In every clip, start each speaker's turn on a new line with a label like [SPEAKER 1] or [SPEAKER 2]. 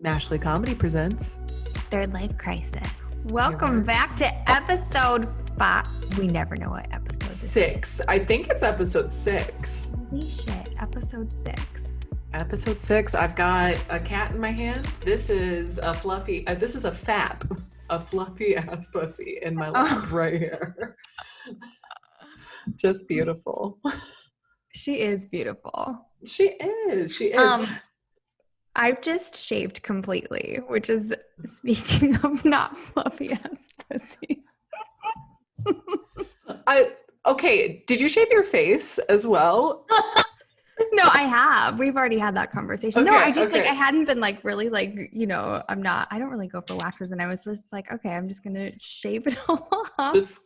[SPEAKER 1] Mashley Comedy presents
[SPEAKER 2] Third Life Crisis. Welcome back to episode 5. We never know what episode this is.
[SPEAKER 1] 6. I think it's episode 6.
[SPEAKER 2] Holy shit, episode 6.
[SPEAKER 1] Episode 6. I've got a cat in my hand. This is a fluffy, this is a fap, a fluffy ass pussy in my lap right here. Just beautiful.
[SPEAKER 2] She is beautiful.
[SPEAKER 1] She is.
[SPEAKER 2] I've just shaved completely, which is, speaking of not fluffy ass pussy.
[SPEAKER 1] Okay, did you shave your face as well?
[SPEAKER 2] No, I have. We've already had that conversation.
[SPEAKER 1] Okay,
[SPEAKER 2] No, I just
[SPEAKER 1] okay.
[SPEAKER 2] I hadn't been really I don't really go for waxes, and I was just like, okay, I'm just gonna shave it all off.
[SPEAKER 1] Let's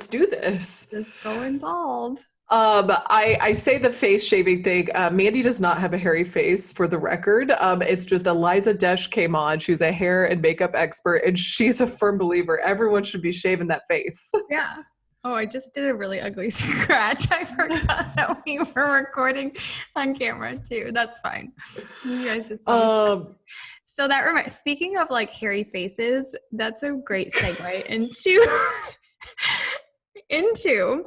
[SPEAKER 1] do this.
[SPEAKER 2] Just going bald.
[SPEAKER 1] I say the face shaving thing. Mandy does not have a hairy face, for the record. It's just Eliza Desch came on. She's a hair and makeup expert, and she's a firm believer everyone should be shaving that face.
[SPEAKER 2] Yeah. Oh, I just did a really ugly scratch. I forgot that we were recording on camera too. That's fine. You guys just so that reminds. Speaking of hairy faces, that's a great segue into.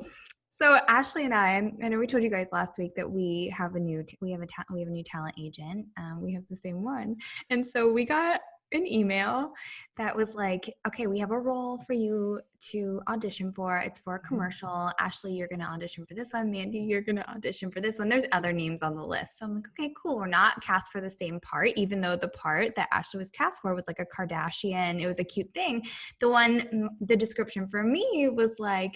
[SPEAKER 2] So Ashley and I know we told you guys last week that we have a new talent agent. We have the same one, and so we got an email that was like, okay, we have a role for you to audition for. It's for a commercial. Ashley, you're going to audition for this one. Mandy, you're going to audition for this one. There's other names on the list. So I'm like, okay, cool. We're not cast for the same part, even though the part that Ashley was cast for was like a Kardashian. It was a cute thing. The description for me was like,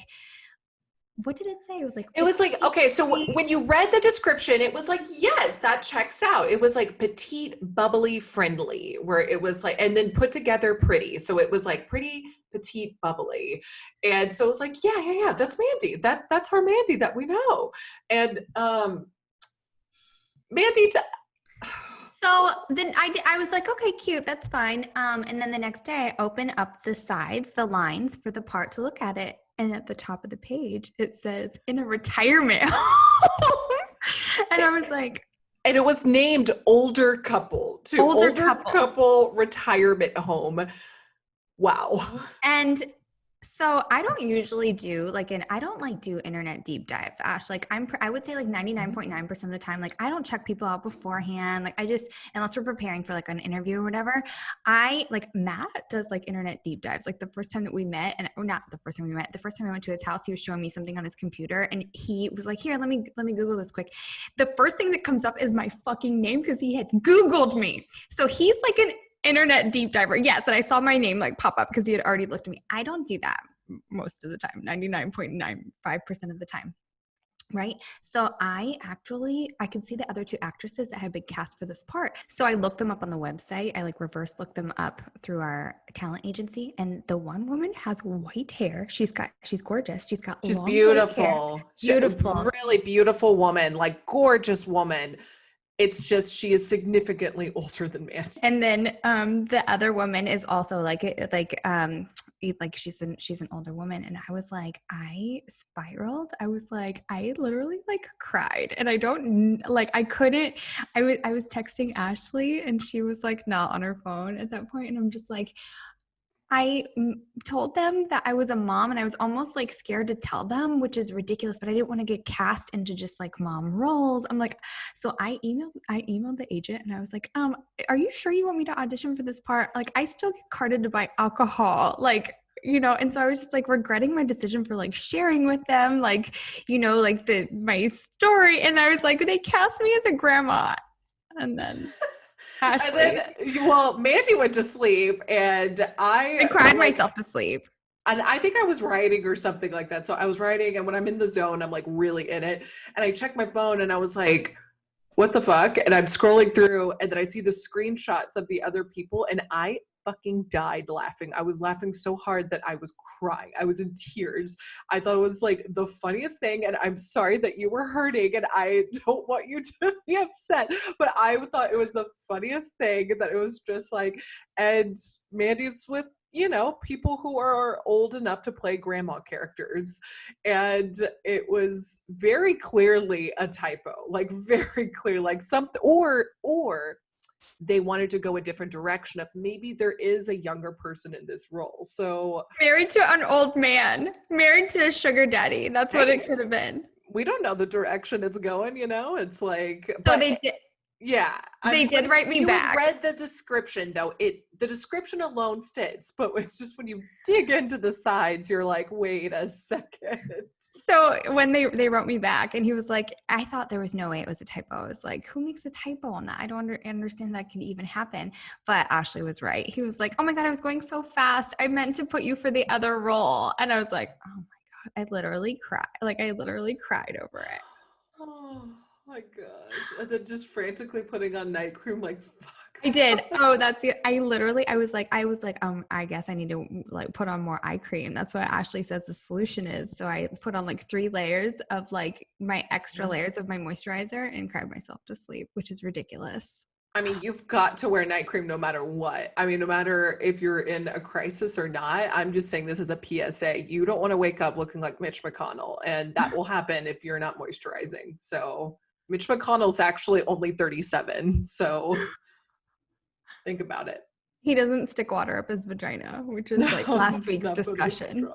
[SPEAKER 2] what did it say? It was like,
[SPEAKER 1] okay, so when you read the description, it was like, yes, that checks out. It was like petite, bubbly, friendly, where it was like, and then put together pretty. So it was like pretty, petite, bubbly. And so it was like, yeah, that's Mandy. That's our Mandy that we know. And Mandy...
[SPEAKER 2] So then I was like, okay, cute, that's fine. And then the next day I open up the sides, the lines for the part to look at it. And at the top of the page, it says, in a retirement home. And I was like...
[SPEAKER 1] And it was named Older Couple, too. Older couple retirement home. Wow.
[SPEAKER 2] And so I don't usually do I don't do internet deep dives, Ash. I would say 99.9% of the time, I don't check people out beforehand. I just, unless we're preparing for an interview or whatever, Matt does internet deep dives. The first time that we met, and not the first time we met, the first time I went to his house, he was showing me something on his computer and he was like, here, let me Google this quick. The first thing that comes up is my fucking name because he had Googled me. So he's an internet deep diver. Yes. And I saw my name pop up because he had already looked at me. I don't do that most of the time, 99.95% of the time. Right. So I could see the other two actresses that had been cast for this part. So I looked them up on the website. I reverse looked them up through our talent agency. And the one woman has white hair. She's gorgeous. She's
[SPEAKER 1] beautiful.
[SPEAKER 2] Beautiful.
[SPEAKER 1] Really beautiful woman, gorgeous woman. It's just she is significantly older than Mandy.
[SPEAKER 2] And then the other woman is also she's an older woman. And I was I spiraled. I was I literally cried. And I don't I couldn't. I was texting Ashley and she was not on her phone at that point. And I'm just I told them that I was a mom and I was almost scared to tell them, which is ridiculous, but I didn't want to get cast into just mom roles. I'm so I emailed the agent and I was are you sure you want me to audition for this part? I still get carded to buy alcohol, and so I was just regretting my decision for sharing with them, my story. And I was they cast me as a grandma. And then Ashley.
[SPEAKER 1] Mandy went to sleep and I
[SPEAKER 2] cried myself to sleep.
[SPEAKER 1] And I think I was writing or something like that. So I was writing, and when I'm in the zone, I'm really in it. And I checked my phone and I was like, what the fuck? And I'm scrolling through and then I see the screenshots of the other people and I fucking died laughing. I was laughing so hard that I was crying. I was in tears. I thought it was the funniest thing, and I'm sorry that you were hurting and I don't want you to be upset, but I thought it was the funniest thing that it was just and Mandy's with people who are old enough to play grandma characters. And it was very clearly a typo, very clear, something, or they wanted to go a different direction of maybe there is a younger person in this role. So
[SPEAKER 2] Married to an old man, married to a sugar daddy. That's what it could have been.
[SPEAKER 1] we don't know the direction it's going, you know? It's like,
[SPEAKER 2] So
[SPEAKER 1] but
[SPEAKER 2] they did.
[SPEAKER 1] yeah,
[SPEAKER 2] They did write me
[SPEAKER 1] you
[SPEAKER 2] back.
[SPEAKER 1] had read the description though. The description alone fits, but it's just when you dig into the sides, you're like, wait a second.
[SPEAKER 2] So when they wrote me back, and he was like, I thought there was no way it was a typo. I was like, who makes a typo on that? I don't understand that can even happen. But Ashley was right. He was like, oh my God, I was going so fast. I meant to put you for the other role. And I was like, oh my God, I literally cried. Like I literally cried over it.
[SPEAKER 1] Oh my gosh. And then just frantically putting on night cream, like, fuck.
[SPEAKER 2] I did. Oh, that's the, I was like, I guess I need to like put on more eye cream. That's what Ashley says the solution is. So I put on like 3 layers of like my extra layers of my moisturizer and cried myself to sleep, which is ridiculous.
[SPEAKER 1] I mean, you've got to wear night cream no matter what. I mean, no matter if you're in a crisis or not. I'm just saying this as a PSA. You don't want to wake up looking like Mitch McConnell, and that will happen if you're not moisturizing. So Mitch McConnell's actually only 37. So think about it.
[SPEAKER 2] He doesn't stick water up his vagina, which is like last week's discussion.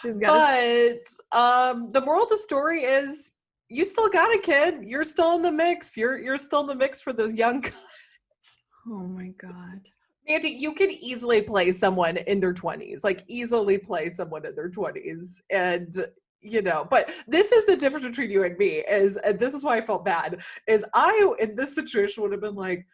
[SPEAKER 1] But the moral of the story is you still got a kid. You're still in the mix. You're still in the mix for those young guys.
[SPEAKER 2] Oh my God.
[SPEAKER 1] Mandy, you can easily play someone in their 20s, like easily play someone in their 20s. And, you know, but this is the difference between you and me and this is why I felt bad, is I, in this situation, would have been like,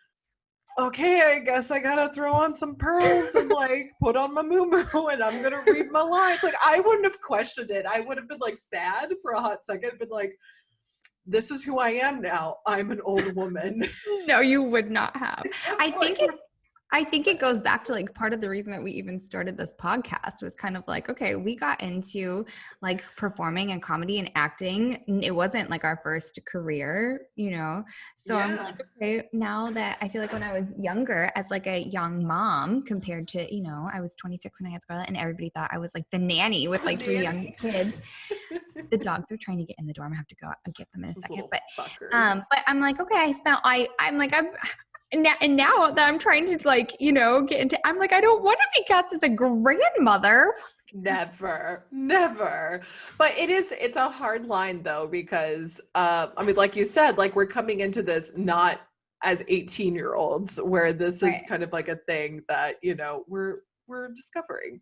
[SPEAKER 1] okay, I guess I gotta throw on some pearls and like put on my moo-moo and I'm gonna read my lines. Like I wouldn't have questioned it. I would have been like sad for a hot second, been like, this is who I am now. I'm an old woman.
[SPEAKER 2] No, you would not have. I think it goes back to like part of the reason that we even started this podcast was kind of like, okay, we got into like performing and comedy and acting. It wasn't like our first career, you know? So I'm like, okay, now that I feel like when I was younger as like a young mom compared to, you know, I was 26 when I had Scarlett and everybody thought I was like the nanny with like 3 young kids. The dogs are trying to get in the door. I'm gonna have to go and get them in a second. But I'm like, okay, now that I'm trying to like, you know, get into, I'm like, I don't want to be cast as a grandmother.
[SPEAKER 1] Never. But it's a hard line though, because I mean, like you said, like we're coming into this not as 18-year-olds where this is kind of like a thing that, you know, we're discovering.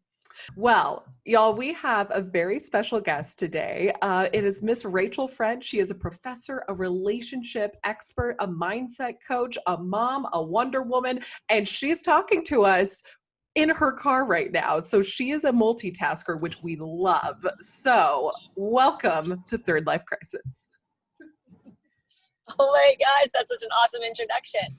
[SPEAKER 1] Well, y'all, we have a very special guest today. It is Miss Rachel French. She is a professor, a relationship expert, a mindset coach, a mom, a Wonder Woman, and she's talking to us in her car right now. So she is a multitasker, which we love. So welcome to Third Life Crisis.
[SPEAKER 3] Oh my gosh, that's such an awesome introduction.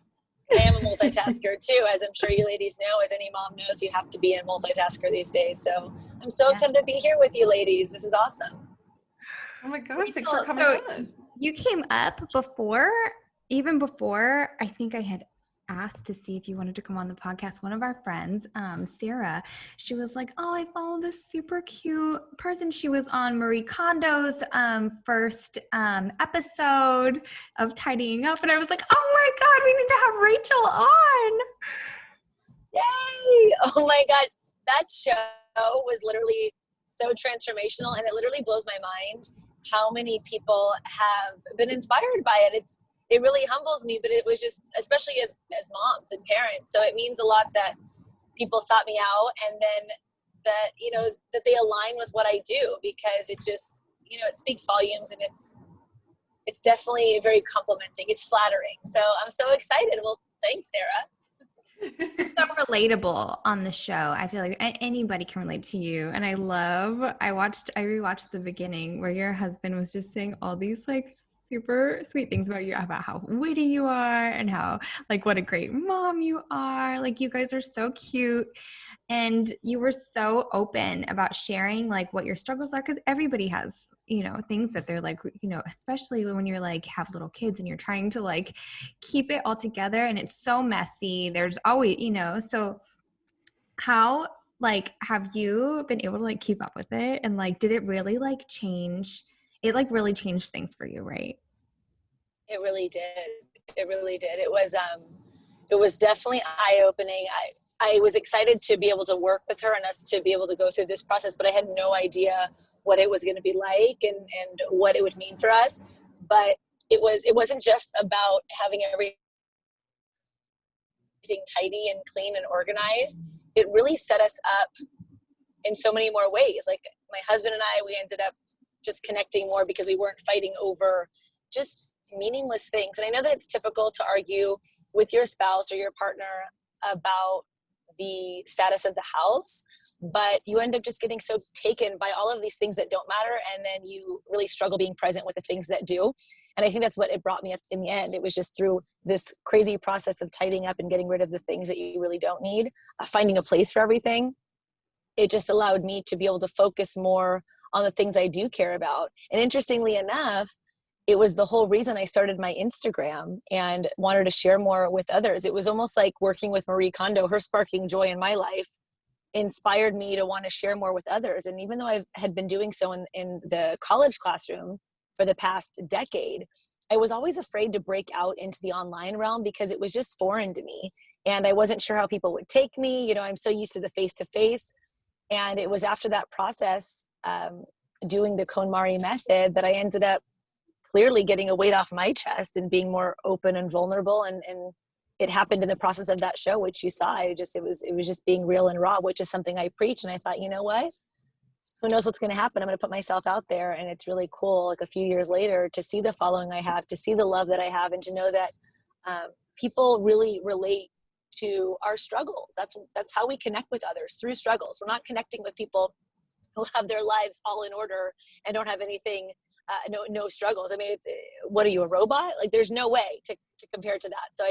[SPEAKER 3] I am a multitasker too, as I'm sure you ladies know. As any mom knows, you have to be a multitasker these days. So I'm so excited to be here with you ladies. This is awesome.
[SPEAKER 1] Oh my gosh, thanks for coming on.
[SPEAKER 2] You came up even before I think I had asked to see if you wanted to come on the podcast. One of our friends, Sarah, she was like, oh, I follow this super cute person. She was on Marie Kondo's first episode of Tidying Up. And I was like, oh my God, we need to have Rachel on.
[SPEAKER 3] Yay! Oh my gosh, that show was literally so transformational, and it literally blows my mind how many people have been inspired by it. It really humbles me, but it was just, especially as moms and parents. So it means a lot that people sought me out, and then that, you know, that they align with what I do, because it just, you know, it speaks volumes, and it's definitely very complimenting. It's flattering. So I'm so excited. Well, thanks, Sarah.
[SPEAKER 2] You're so relatable on the show. I feel like anybody can relate to you. And I rewatched the beginning where your husband was just saying all these like super sweet things about you, about how witty you are and how like what a great mom you are. Like you guys are so cute, and you were so open about sharing like what your struggles are, because everybody has, you know, things that they're like, you know, especially when you're like have little kids and you're trying to like keep it all together and it's so messy. There's always, you know, so how like have you been able to like keep up with it, and like did it really like change? It like really changed things for you, right?
[SPEAKER 3] It really did. It really did. It was It was definitely eye-opening. I was excited to be able to work with her and us to be able to go through this process, but I had no idea what it was going to be like and what it would mean for us. But it wasn't just about having everything tidy and clean and organized. It really set us up in so many more ways. Like my husband and I, we ended up just connecting more because we weren't fighting over just meaningless things. And I know that it's typical to argue with your spouse or your partner about the status of the house, but you end up just getting so taken by all of these things that don't matter, and then you really struggle being present with the things that do. And I think that's what it brought me up in the end. It was just through this crazy process of tidying up and getting rid of the things that you really don't need, finding a place for everything. It just allowed me to be able to focus more on the things I do care about. And interestingly enough, it was the whole reason I started my Instagram and wanted to share more with others. It was almost like working with Marie Kondo, her sparking joy in my life inspired me to want to share more with others. And even though I had been doing so in the college classroom for the past decade, I was always afraid to break out into the online realm because it was just foreign to me. And I wasn't sure how people would take me. You know, I'm so used to the face-to-face. And it was after that process, doing the KonMari method, that I ended up clearly getting a weight off my chest and being more open and vulnerable. And it happened in the process of that show, which you saw. It was just being real and raw, which is something I preach. And I thought, you know what? Who knows what's going to happen? I'm going to put myself out there. And it's really cool, like a few years later, to see the following I have, to see the love that I have, and to know that people really relate to our struggles. That's how we connect with others, through struggles. We're not connecting with people who have their lives all in order and don't have anything, no struggles. I mean, what are you, a robot? Like, there's no way to compare to that. So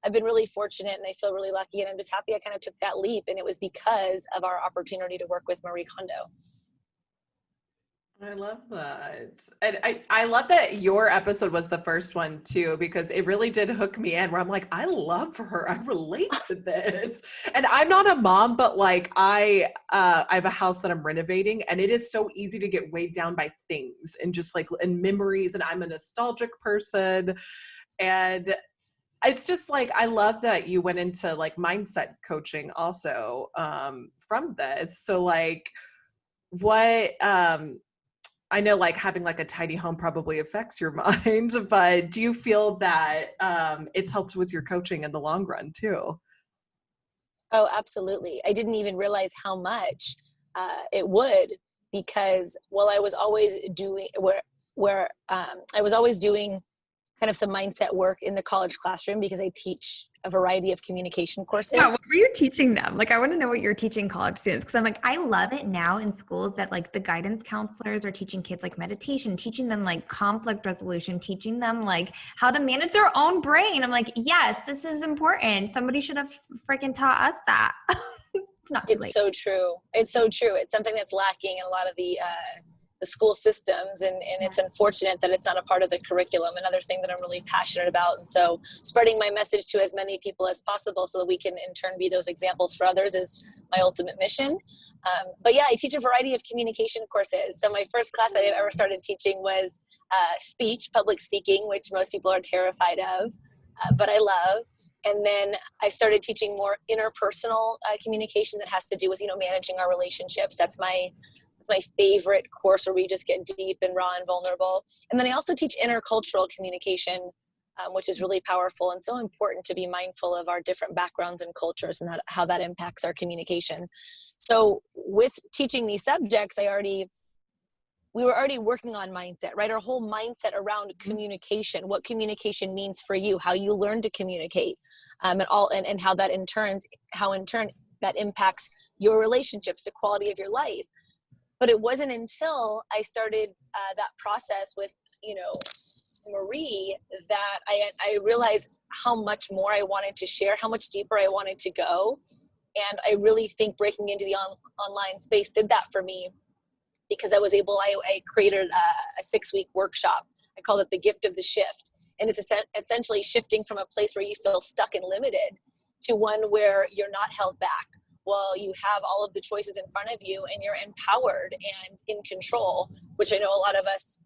[SPEAKER 3] I've been really fortunate, and I feel really lucky, and I'm just happy I kind of took that leap. And it was because of our opportunity to work with Marie Kondo.
[SPEAKER 1] I love that. And I love that your episode was the first one too, because it really did hook me in, where I'm like, I love her. I relate to this. And I'm not a mom, but like I have a house that I'm renovating, and it is so easy to get weighed down by things and just like in memories. And I'm a nostalgic person. And it's just like, I love that you went into like mindset coaching also from this. So like what, I know like having like a tidy home probably affects your mind, but do you feel that it's helped with your coaching in the long run too?
[SPEAKER 3] Oh, absolutely. I didn't even realize how much it would, because while I was always doing I was always doing kind of some mindset work in the college classroom, because I teach a variety of communication courses.
[SPEAKER 2] Yeah, what were you teaching them? Like, I want to know what you're teaching college students, because I'm like, I love it now in schools that like the guidance counselors are teaching kids like meditation, teaching them like conflict resolution, teaching them like how to manage their own brain. I'm like, yes, this is important. Somebody should have freaking taught us that. It's not too late.
[SPEAKER 3] It's so true. It's so true. It's something that's lacking in a lot of the school systems, and it's unfortunate that it's not a part of the curriculum. Another thing that I'm really passionate about. And so spreading my message to as many people as possible so that we can in turn be those examples for others is my ultimate mission. But yeah, I teach a variety of communication courses. So my first class I ever started teaching was public speaking, which most people are terrified of, but I love. And then I started teaching more interpersonal communication that has to do with, managing our relationships. That's my favorite course, where we just get deep and raw and vulnerable. And then I also teach intercultural communication, which is really powerful and so important to be mindful of our different backgrounds and cultures and how that impacts our communication. So with teaching these subjects, we were already working on mindset, right? Our whole mindset around communication, what communication means for you, how you learn to communicate, and how that in turn that impacts your relationships, the quality of your life. But it wasn't until I started that process with, Marie, that I realized how much more I wanted to share, how much deeper I wanted to go. And I really think breaking into the online space did that for me, because I created a 6-week workshop. I called it the gift of the shift. And it's essentially shifting from a place where you feel stuck and limited to one where you're not held back. Well, you have all of the choices in front of you, and you're empowered and in control, which I know a lot of us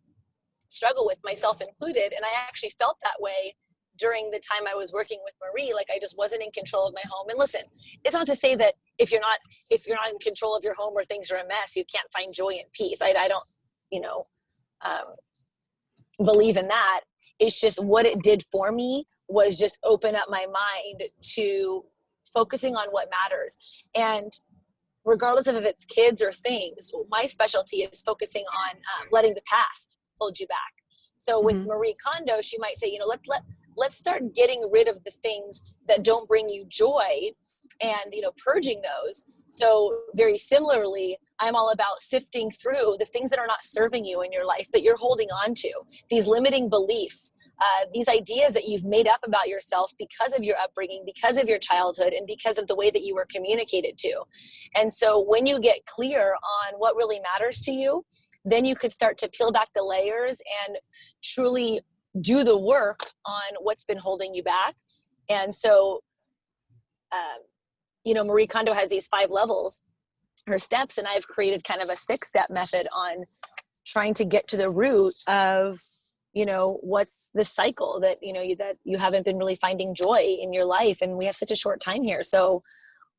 [SPEAKER 3] struggle with, myself included. And I actually felt that way during the time I was working with Marie, like I just wasn't in control of my home. And listen, it's not to say that if you're not in control of your home or things are a mess, you can't find joy and peace. I don't, you know, believe in that. It's just what it did for me was just open up my mind to focusing on what matters. And regardless of if it's kids or things, my specialty is focusing on letting the past hold you back. So with Marie Kondo, she might say, you know, let's start getting rid of the things that don't bring you joy and, you know, purging those. So very similarly, I'm all about sifting through the things that are not serving you in your life that you're holding on to, these limiting beliefs, these ideas that you've made up about yourself because of your upbringing, because of your childhood, and because of the way that you were communicated to. And so when you get clear on what really matters to you, then you could start to peel back the layers and truly do the work on what's been holding you back. And so, you know, Marie Kondo has these 5 levels, her steps, and I've created kind of a 6-step method on trying to get to the root of, you know, what's the cycle that, you know, that you haven't been really finding joy in your life. And we have such a short time here. So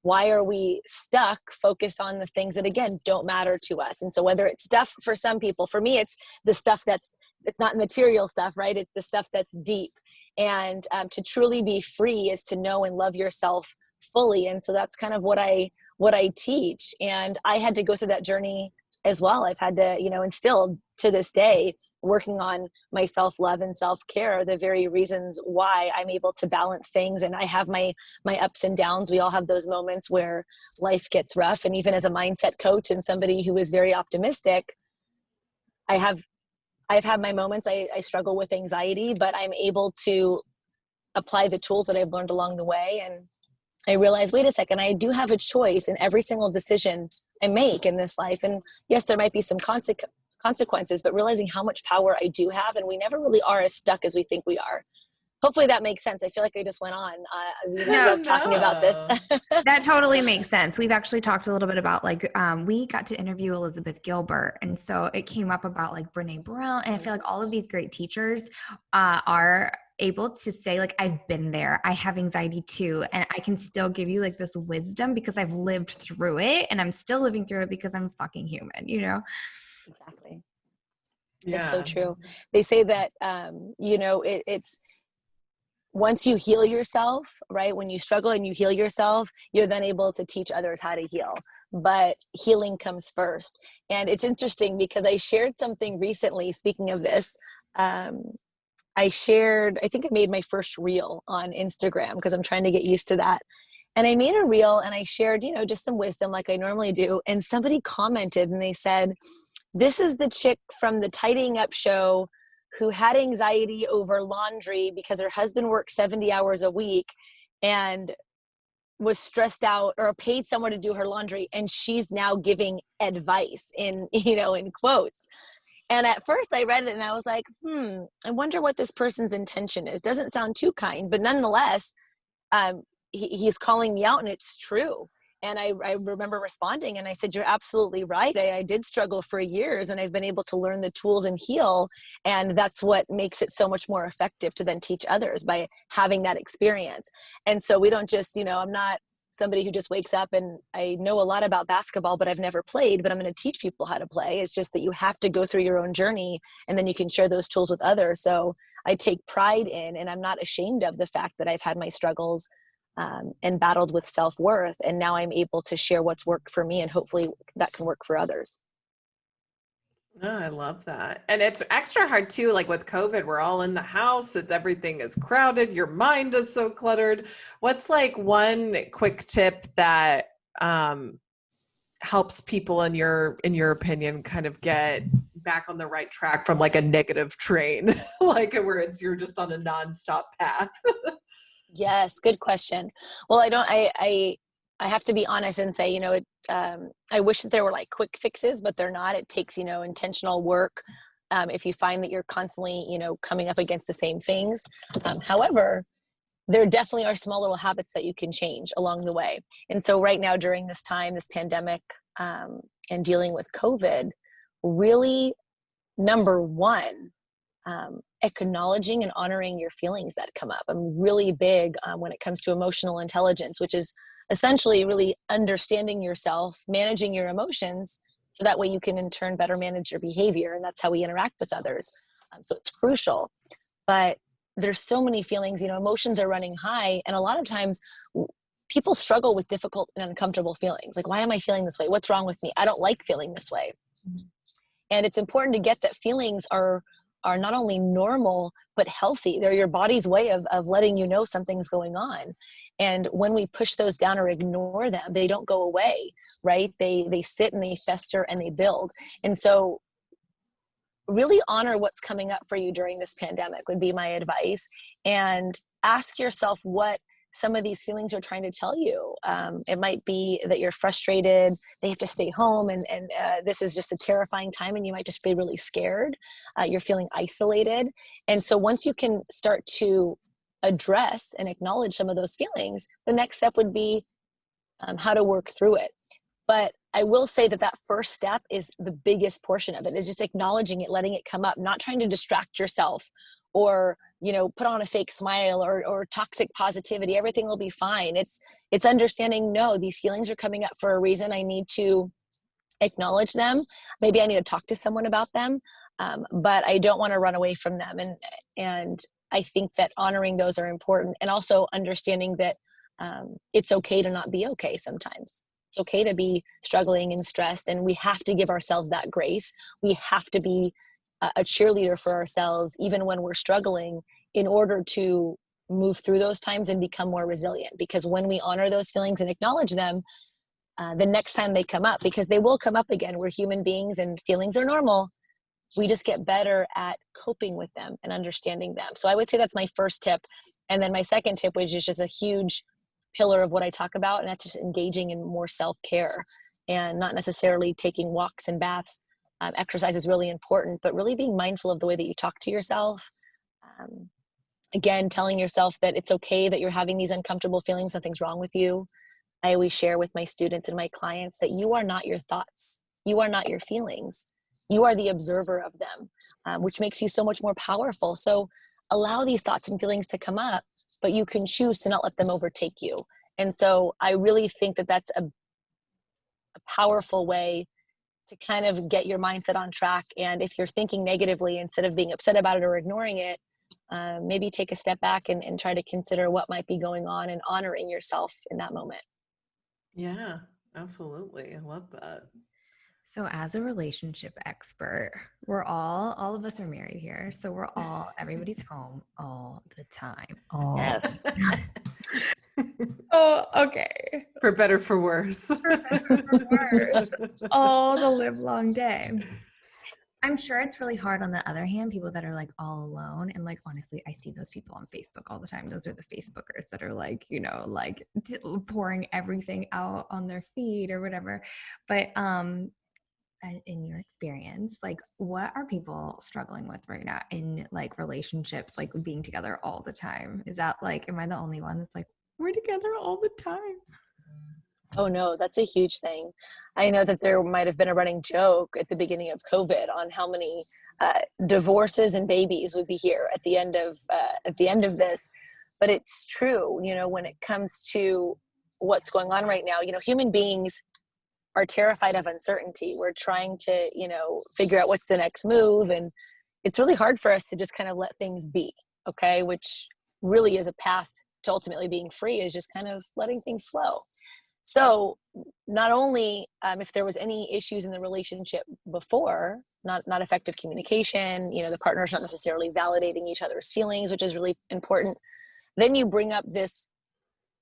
[SPEAKER 3] why are we stuck focused on the things that, again, don't matter to us? And so whether it's stuff for some people, for me, it's the stuff it's not material stuff, right? It's the stuff that's deep. And to truly be free is to know and love yourself fully. And so that's kind of what I teach. And I had to go through that journey as well. I've had to, you know, and still to this day, working on my self-love and self-care, the very reasons why I'm able to balance things. And I have my ups and downs. We all have those moments where life gets rough. And even as a mindset coach and somebody who is very optimistic, I've had my moments. I struggle with anxiety, but I'm able to apply the tools that I've learned along the way. And I realized, wait a second, I do have a choice in every single decision I make in this life. And yes, there might be some consequences, but realizing how much power I do have, and we never really are as stuck as we think we are. Hopefully that makes sense. I feel like I just went on. I love talking about this.
[SPEAKER 2] That totally makes sense. We've actually talked a little bit about we got to interview Elizabeth Gilbert. And so it came up about like Brene Brown. And I feel like all of these great teachers are able to say like, I've been there. I have anxiety too. And I can still give you like this wisdom because I've lived through it, and I'm still living through it because I'm fucking human, you know?
[SPEAKER 3] Exactly.
[SPEAKER 1] Yeah.
[SPEAKER 3] It's so true. They say that, you know, it's, once you heal yourself, right? When you struggle and you heal yourself, you're then able to teach others how to heal. But healing comes first. And it's interesting because I shared something recently, speaking of this, I think I made my first reel on Instagram because I'm trying to get used to that. And I made a reel and I shared, you know, just some wisdom like I normally do. And somebody commented and they said, this is the chick from the Tidying Up show who had anxiety over laundry because her husband worked 70 hours a week and was stressed out, or paid someone to do her laundry. And she's now giving advice in quotes. And at first I read it and I was like, I wonder what this person's intention is. Doesn't sound too kind, but nonetheless, he's calling me out and it's true. And I remember responding and I said, you're absolutely right. I did struggle for years and I've been able to learn the tools and heal. And that's what makes it so much more effective to then teach others, by having that experience. And so we don't just, I'm not somebody who just wakes up and I know a lot about basketball, but I've never played, but I'm going to teach people how to play. It's just that you have to go through your own journey and then you can share those tools with others. So I take pride in, and I'm not ashamed of the fact that I've had my struggles and battled with self-worth. And now I'm able to share what's worked for me, and hopefully that can work for others.
[SPEAKER 1] Oh, I love that. And it's extra hard too, like with COVID, we're all in the house. Everything is crowded. Your mind is so cluttered. What's like one quick tip that helps people in your opinion kind of get back on the right track from like a negative train, like where you're just on a nonstop path?
[SPEAKER 3] Yes, good question. Well, I have to be honest and say, I wish that there were like quick fixes, but they're not. It takes, intentional work. If you find that you're constantly, coming up against the same things. However, there definitely are small little habits that you can change along the way. And so right now during this time, this pandemic, and dealing with COVID, really, number one, acknowledging and honoring your feelings that come up. I'm really big when it comes to emotional intelligence, which is essentially really understanding yourself, managing your emotions, so that way you can in turn better manage your behavior. And that's how we interact with others. So it's crucial. But there's so many feelings, emotions are running high. And a lot of times people struggle with difficult and uncomfortable feelings. Like, why am I feeling this way? What's wrong with me? I don't like feeling this way. And it's important to get that feelings are not only normal, but healthy. They're your body's way of letting you know something's going on. And when we push those down or ignore them, they don't go away, right? They sit and they fester and they build. And so really honor what's coming up for you during this pandemic would be my advice. And ask yourself what some of these feelings are trying to tell you. It might be that you're frustrated, they have to stay home, and this is just a terrifying time, and you might just be really scared. You're feeling isolated. And so once you can start to address and acknowledge some of those feelings, the next step would be how to work through it. But I will say that first step is the biggest portion of it, is just acknowledging it, letting it come up, not trying to distract yourself or, put on a fake smile or toxic positivity. Everything will be fine. It's understanding, no, these feelings are coming up for a reason. I need to acknowledge them. Maybe I need to talk to someone about them. But I don't want to run away from them. And I think that honoring those are important, and also understanding that it's okay to not be okay sometimes. It's okay to be struggling and stressed, and we have to give ourselves that grace. We have to be a cheerleader for ourselves, even when we're struggling, in order to move through those times and become more resilient. Because when we honor those feelings and acknowledge them, the next time they come up, because they will come up again, we're human beings and feelings are normal, we just get better at coping with them and understanding them. So I would say that's my first tip. And then my second tip, which is just a huge pillar of what I talk about, and that's just engaging in more self-care and not necessarily taking walks and baths. Exercise is really important, but really being mindful of the way that you talk to yourself. Again, telling yourself that it's okay that you're having these uncomfortable feelings, nothing's wrong with you. I always share with my students and my clients that you are not your thoughts. You are not your feelings. You are the observer of them, which makes you so much more powerful. So allow these thoughts and feelings to come up, but you can choose to not let them overtake you. And so I really think that that's a powerful way to kind of get your mindset on track. And if you're thinking negatively, instead of being upset about it or ignoring it, maybe take a step back and try to consider what might be going on and honoring yourself in that moment.
[SPEAKER 1] Yeah, absolutely. I love that.
[SPEAKER 2] So as a relationship expert, all of us are married here. So everybody's home all the time.
[SPEAKER 3] Yes.
[SPEAKER 2] Oh, okay.
[SPEAKER 1] For better, for worse.
[SPEAKER 2] For better, for worse. All the live long day. I'm sure it's really hard on the other hand, people that are like all alone. And like, honestly, I see those people on Facebook all the time. Those are the Facebookers that are like, pouring everything out on their feed or whatever. But, in your experience, like what are people struggling with right now in like relationships, like being together all the time? Is that like, am I the only one that's like, we're together all the time?
[SPEAKER 3] Oh no, that's a huge thing. I know that there might have been a running joke at the beginning of COVID on how many divorces and babies would be here at the end of this. But it's true, when it comes to what's going on right now, human beings are terrified of uncertainty. We're trying to, figure out what's the next move. And it's really hard for us to just kind of let things be, okay? Which really is a path to ultimately being free, is just kind of letting things flow. So not only if there was any issues in the relationship before, not effective communication, the partner's not necessarily validating each other's feelings, which is really important. Then you bring up this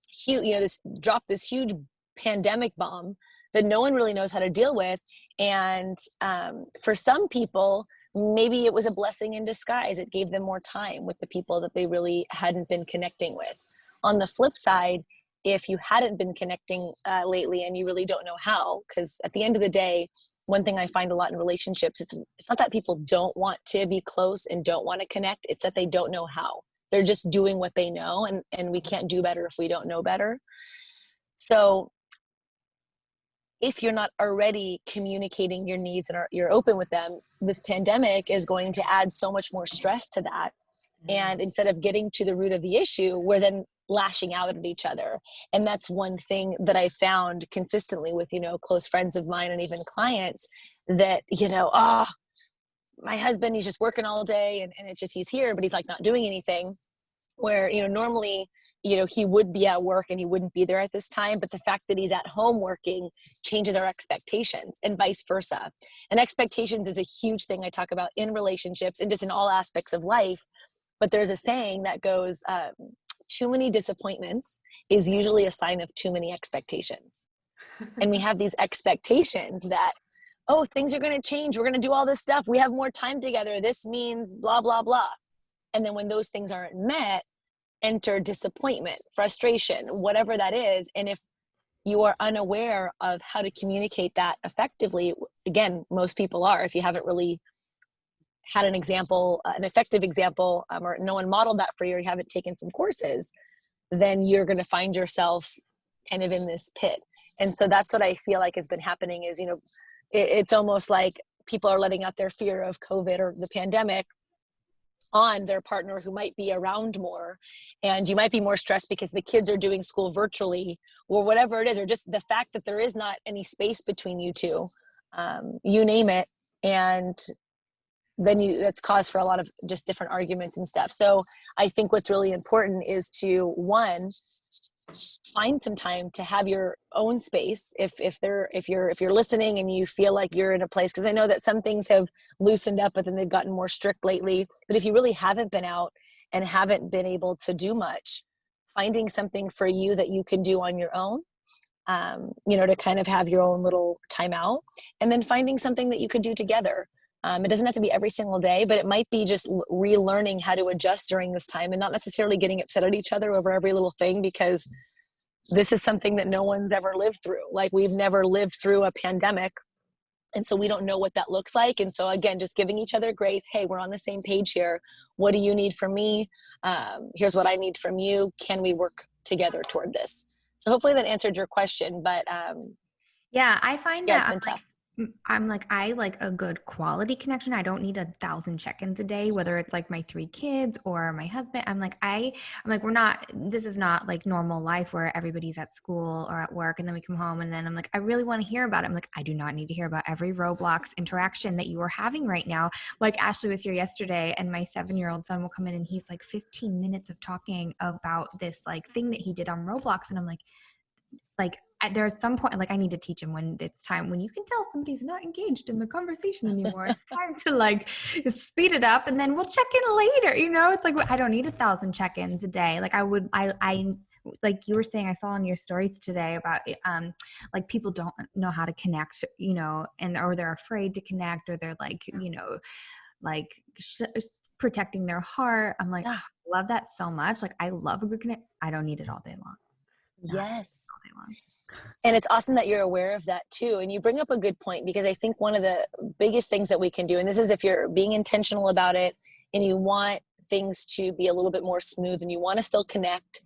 [SPEAKER 3] huge, this huge pandemic bomb that no one really knows how to deal with. And for some people, maybe it was a blessing in disguise. It gave them more time with the people that they really hadn't been connecting with. On the flip side, if you hadn't been connecting lately and you really don't know how, because at the end of the day, one thing I find a lot in relationships, it's not that people don't want to be close and don't want to connect. It's that they don't know how. They're just doing what they know, and we can't do better if we don't know better. So if you're not already communicating your needs and you're open with them, this pandemic is going to add so much more stress to that. And instead of getting to the root of the issue, we're then lashing out at each other. And that's one thing that I found consistently with, close friends of mine and even clients that, oh, my husband, he's just working all day and it's just, he's here, but he's like not doing anything. Where, normally, he would be at work and he wouldn't be there at this time. But the fact that he's at home working changes our expectations and vice versa. And expectations is a huge thing I talk about in relationships and just in all aspects of life. But there's a saying that goes, too many disappointments is usually a sign of too many expectations. And we have these expectations that, oh, things are going to change. We're going to do all this stuff. We have more time together. This means blah, blah, blah. And then when those things aren't met, enter disappointment, frustration, whatever that is. And if you are unaware of how to communicate that effectively, again, most people are, if you haven't really had an example, an effective example, or no one modeled that for you, or you haven't taken some courses, then you're going to find yourself kind of in this pit. And so that's what I feel like has been happening is, it's almost like people are letting out their fear of COVID or the pandemic on their partner who might be around more, and you might be more stressed because the kids are doing school virtually or whatever it is, or just the fact that there is not any space between you two, you name it. And then that's cause for a lot of just different arguments and stuff. So I think what's really important is to, one, find some time to have your own space if you're listening and you feel like you're in a place, because I know that some things have loosened up but then they've gotten more strict lately. But if you really haven't been out and haven't been able to do much, finding something for you that you can do on your own, to kind of have your own little timeout, and then finding something that you could do together. It doesn't have to be every single day, but it might be just relearning how to adjust during this time and not necessarily getting upset at each other over every little thing, because this is something that no one's ever lived through. Like, we've never lived through a pandemic. And so we don't know what that looks like. And so again, just giving each other grace. Hey, we're on the same page here. What do you need from me? Here's what I need from you. Can we work together toward this? So hopefully that answered your question, but
[SPEAKER 2] yeah, I find
[SPEAKER 3] yeah,
[SPEAKER 2] that
[SPEAKER 3] it's been tough.
[SPEAKER 2] I like a good quality connection. I don't need 1,000 check-ins a day, whether it's like my 3 kids or my husband. I'm like, this is not like normal life where everybody's at school or at work and then we come home and then I'm like, I really want to hear about it. I'm like, I do not need to hear about every Roblox interaction that you are having right now. Like, Ashley was here yesterday and my 7-year-old son will come in and he's like 15 minutes of talking about this like thing that he did on Roblox. And I'm like, there's some point, like, I need to teach him when it's time, when you can tell somebody's not engaged in the conversation anymore. It's time to like speed it up and then we'll check in later. It's like, I don't need 1,000 check-ins a day. Like I like you were saying, I saw on your stories today about like people don't know how to connect, or they're afraid to connect, or they're like, protecting their heart. I'm like, I love that so much. Like, I love a good connect. I don't need it all day long.
[SPEAKER 3] Yes. And it's awesome that you're aware of that too. And you bring up a good point, because I think one of the biggest things that we can do, and this is if you're being intentional about it and you want things to be a little bit more smooth and you want to still connect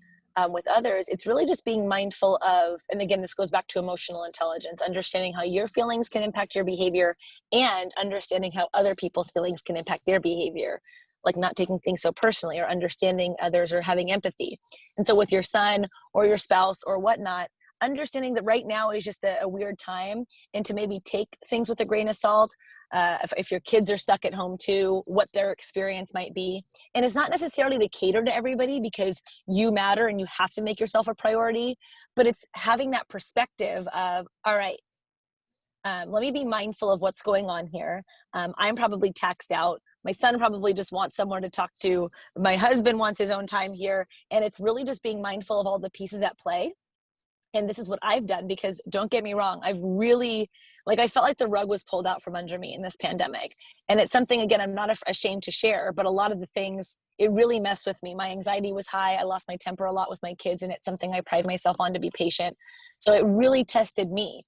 [SPEAKER 3] with others, it's really just being mindful of, and again, this goes back to emotional intelligence, understanding how your feelings can impact your behavior and understanding how other people's feelings can impact their behavior. Like not taking things so personally, or understanding others, or having empathy. And so with your son or your spouse or whatnot, understanding that right now is just a weird time, and to maybe take things with a grain of salt. If your kids are stuck at home too, what their experience might be. And it's not necessarily to cater to everybody, because you matter and you have to make yourself a priority, but it's having that perspective of, all right, let me be mindful of what's going on here. I'm probably taxed out. My son probably just wants someone to talk to. My husband wants his own time here. And it's really just being mindful of all the pieces at play. And this is what I've done, because don't get me wrong, I've really, I felt like the rug was pulled out from under me in this pandemic. And it's something, again, I'm not ashamed to share, but a lot of the things, it really messed with me. My anxiety was high. I lost my temper a lot with my kids, and it's something I pride myself on, to be patient. So it really tested me.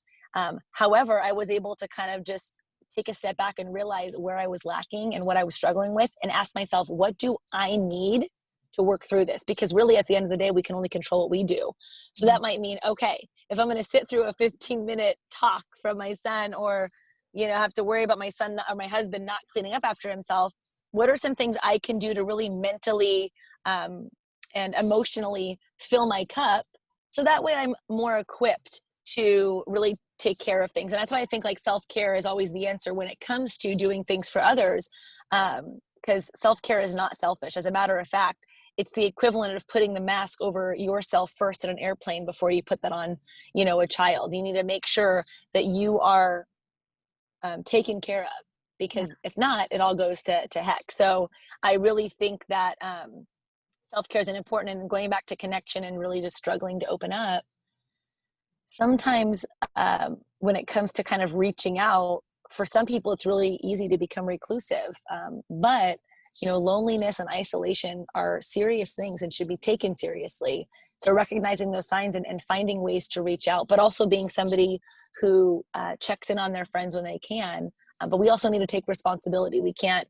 [SPEAKER 3] However, I was able to kind of just take a step back and realize where I was lacking and what I was struggling with, and ask myself, what do I need to work through this, because really at the end of the day, we can only control what we do. So that might mean, okay, if I'm going to sit through a 15-minute talk from my son, or, you know, have to worry about my son or my husband not cleaning up after himself, what are some things I can do to really mentally and emotionally fill my cup, so that way I'm more equipped to really take care of things. And that's why I think like self-care is always the answer when it comes to doing things for others, because self-care is not selfish. As a matter of fact, it's the equivalent of putting the mask over yourself first in an airplane before you put that on, you know, a child. You need to make sure that you are taken care of, because if not, it all goes to heck. So I really think that self-care is important. And going back to connection and really just struggling to open up, sometimes when it comes to kind of reaching out, for some people, it's really easy to become reclusive. But, you know, loneliness and isolation are serious things and should be taken seriously. So recognizing those signs and finding ways to reach out, but also being somebody who checks in on their friends when they can. But we also need to take responsibility. We can't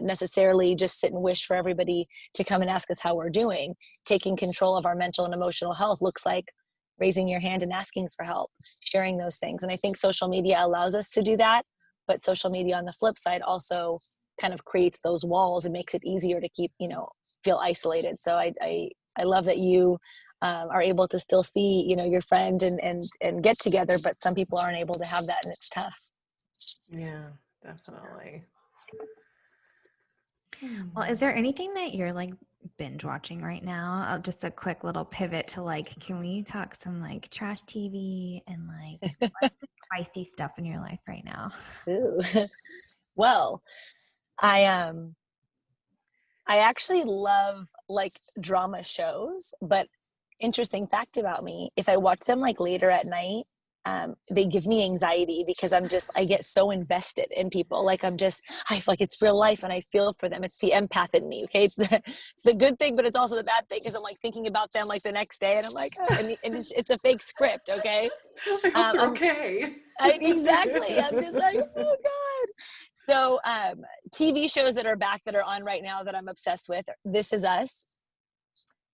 [SPEAKER 3] necessarily just sit and wish for everybody to come and ask us how we're doing. Taking control of our mental and emotional health looks like raising your hand and asking for help, sharing those things. And I think social media allows us to do that, but social media on the flip side also kind of creates those walls and makes it easier to keep, you know, feel isolated. So I love that you are able to still see, you know, your friend and get together, but some people aren't able to have that, and it's tough.
[SPEAKER 1] Yeah, definitely.
[SPEAKER 2] Well, is there anything that you're like binge watching right now? Just a quick little pivot to like, can we talk some like trash TV and like what's the spicy stuff in your life right now?
[SPEAKER 3] Ooh. Well, I actually love like drama shows, but interesting fact about me, if I watch them like later at night, they give me anxiety, because I get so invested in people. Like I feel like it's real life and I feel for them. It's the empath in me. Okay. It's the good thing, but it's also the bad thing, because I'm like thinking about them like the next day, and I'm like, oh, and it's a fake script. Okay.
[SPEAKER 1] I hope they're okay.
[SPEAKER 3] Exactly. I'm just like, oh God. So TV shows that are back that are on right now that I'm obsessed with: This Is Us,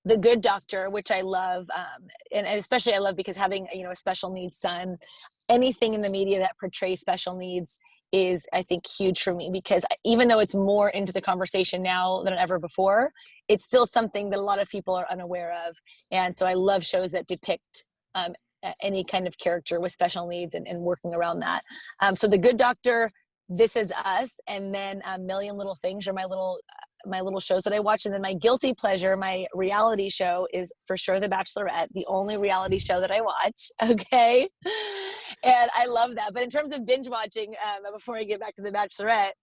[SPEAKER 3] The Good Doctor, which I love, and especially I love because having, you know, a special needs son, anything in the media that portrays special needs is, I think, huge for me, because even though it's more into the conversation now than ever before, it's still something that a lot of people are unaware of. And so I love shows that depict any kind of character with special needs and working around that. So The Good Doctor, This Is Us, and then A Million Little Things are my little shows that I watch. And then my guilty pleasure, my reality show, is for sure The Bachelorette, the only reality show that I watch. Okay. And I love that. But in terms of binge watching, before I get back to The Bachelorette,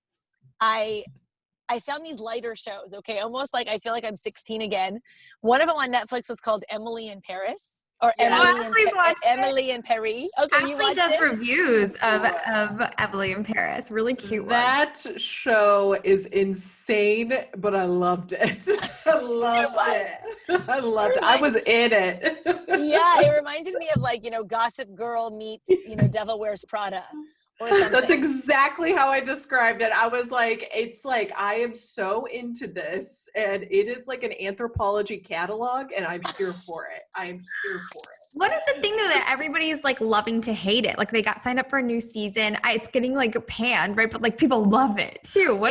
[SPEAKER 3] I found these lighter shows. Okay. Almost like I feel like I'm 16 again. One of them on Netflix was called Emily in Paris. Or Emily in Paris. Okay,
[SPEAKER 2] Ashley does reviews of Emily in Paris. Really cute
[SPEAKER 1] That show is insane, but I loved it. I loved it. I was in it.
[SPEAKER 3] Yeah, it reminded me of like, you know, Gossip Girl meets, you know, Devil Wears Prada. Or something.
[SPEAKER 1] That's exactly how I described it. I was like, it's like, I am so into this, and it is like an anthropology catalog, and I'm here for it. I am here for it.
[SPEAKER 2] What is the thing though that everybody is like loving to hate it? Like they got signed up for a new season. It's getting like panned, right? But like people love it too.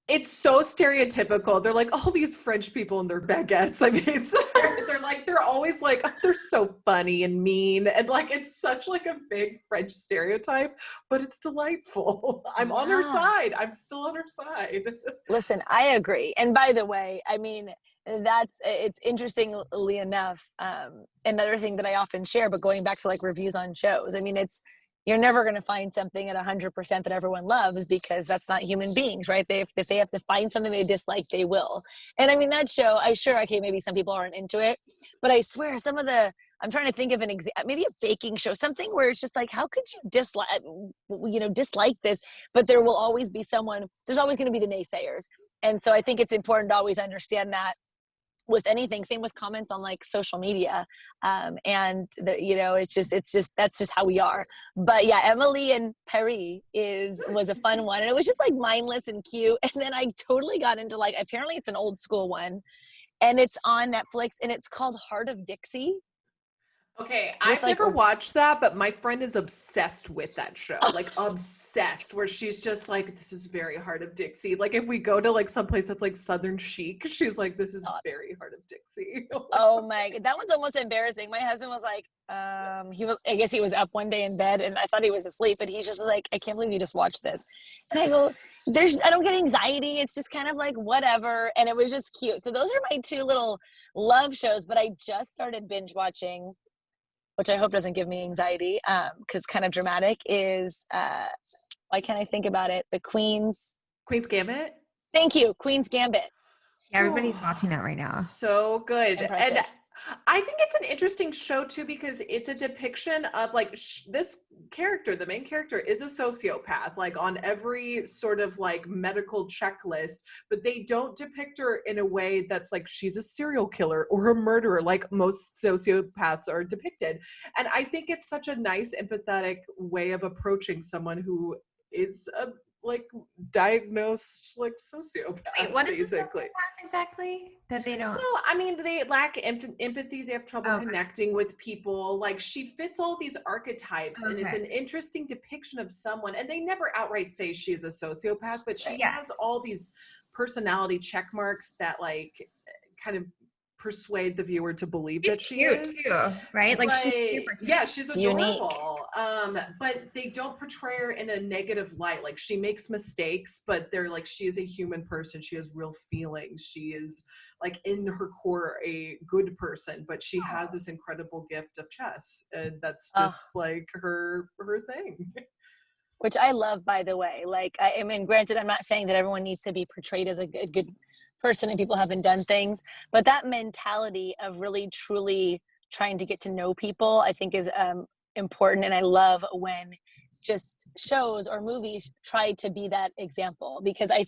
[SPEAKER 1] It's so stereotypical. They're like, oh, these French people and their baguettes. I mean, they're always like, oh, they're so funny and mean. And like, it's such like a big French stereotype, but it's delightful. I'm on her side. I'm still on her side.
[SPEAKER 3] Listen, I agree. And by the way, I mean, it's interestingly enough, another thing that I often share, but going back to like reviews on shows, I mean, you're never going to find something at 100% that everyone loves, because that's not human beings, right? If they have to find something they dislike, they will. And I mean, that show, I'm sure, okay, maybe some people aren't into it, but I swear I'm trying to think of maybe a baking show, something where it's just like, how could you dislike this? But there will always be there's always going to be the naysayers. And so I think it's important to always understand that with anything. Same with comments on like social media, it's just that's just how we are. But yeah, Emily in Paris was a fun one, and it was just like mindless and cute. And then I totally got into like, apparently it's an old school one, and it's on Netflix, and it's called Heart of Dixie.
[SPEAKER 1] Okay,
[SPEAKER 3] With,
[SPEAKER 1] I've
[SPEAKER 3] like,
[SPEAKER 1] never
[SPEAKER 3] a-
[SPEAKER 1] watched that, but my friend is obsessed with that show. Like obsessed, where she's just like, this is very Heart of Dixie. Like if we go to like someplace that's like Southern chic, she's like, this is very Heart of Dixie.
[SPEAKER 3] Oh my, that one's almost embarrassing. My husband was like, I guess he was up one day in bed, and I thought he was asleep, and he's just like, I can't believe you just watched this. And I go, I don't get anxiety. It's just kind of like whatever. And it was just cute. So those are my two little love shows, but I just started binge watching, which I hope doesn't give me anxiety, because it's kind of dramatic, is, why can't I think about it? The Queen's
[SPEAKER 1] Gambit.
[SPEAKER 3] Thank you. Queen's Gambit.
[SPEAKER 2] Everybody's watching that right now.
[SPEAKER 1] So good.
[SPEAKER 3] Impressive.
[SPEAKER 1] And I think it's an interesting show too, because it's a depiction of like this character, the main character is a sociopath, like on every sort of like medical checklist, but they don't depict her in a way that's like she's a serial killer or a murderer like most sociopaths are depicted. And I think it's such a nice, empathetic way of approaching someone who is a like diagnosed like sociopath.
[SPEAKER 2] Wait, what is
[SPEAKER 1] basically
[SPEAKER 2] a sociopath exactly? That they don't.
[SPEAKER 1] so, I mean, they lack empathy. They have trouble connecting with people. Like, she fits all these archetypes, and it's an interesting depiction of someone. And they never outright say she's a sociopath, but she has all these personality check marks that, like, kind of persuade the viewer to believe that she is
[SPEAKER 2] too, right? Like,
[SPEAKER 1] but,
[SPEAKER 2] she's super cute.
[SPEAKER 1] yeah, she's adorable.
[SPEAKER 3] Unique.
[SPEAKER 1] But they don't portray her in a negative light. Like, she makes mistakes, but they're like, she is a human person. She has real feelings. She is like in her core a good person, but she has this incredible gift of chess, and that's just like her thing.
[SPEAKER 3] Which I love, by the way. Like, I mean, granted, I'm not saying that everyone needs to be portrayed as a good person and people haven't done things, but that mentality of really truly trying to get to know people, I think is important. And I love when just shows or movies try to be that example, because I